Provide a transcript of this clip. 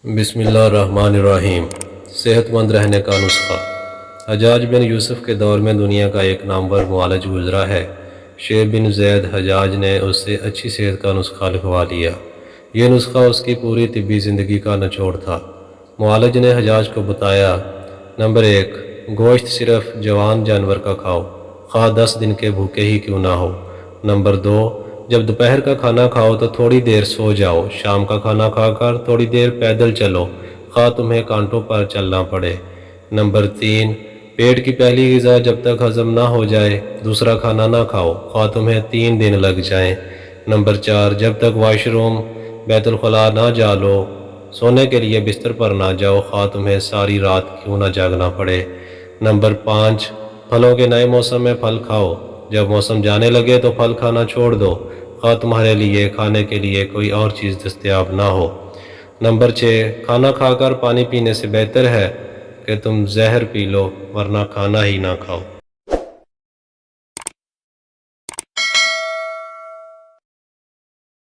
بسم اللہ الرحمن الرحیم۔ صحت مند رہنے کا نسخہ۔ حجاج بن یوسف کے دور میں دنیا کا ایک نامور معالج گزرا ہے۔ شیخ بن زید حجاج نے اس سے اچھی صحت کا نسخہ لکھوا لیا۔ یہ نسخہ اس کی پوری طبی زندگی کا نچوڑ تھا۔ معالج نے حجاج کو بتایا: نمبر 1، گوشت صرف جوان جانور کا کھاؤ، خواہ 10 دن کے بھوکے ہی کیوں نہ ہو۔ نمبر 2، جب دوپہر کا کھانا کھاؤ تو تھوڑی دیر سو جاؤ، شام کا کھانا کھا کر تھوڑی دیر پیدل چلو، خواہ تمہیں کانٹوں پر چلنا پڑے۔ نمبر 3، پیٹ کی پہلی غذا جب تک ہضم نہ ہو جائے دوسرا کھانا نہ کھاؤ، خواہ تمہیں 3 دن لگ جائیں۔ نمبر 4، جب تک واش روم بیت الخلاء نہ جا لو سونے کے لیے بستر پر نہ جاؤ، خواہ تمہیں ساری رات کیوں نہ جاگنا پڑے۔ نمبر 5، پھلوں کے نئے موسم میں پھل کھاؤ، جب موسم جانے لگے تو پھل کھانا چھوڑ دو، خواہ تمہارے لیے کھانے کے لیے کوئی اور چیز دستیاب نہ ہو۔ نمبر 6، کھانا کھا کر پانی پینے سے بہتر ہے کہ تم زہر پی لو ورنہ کھانا ہی نہ کھاؤ۔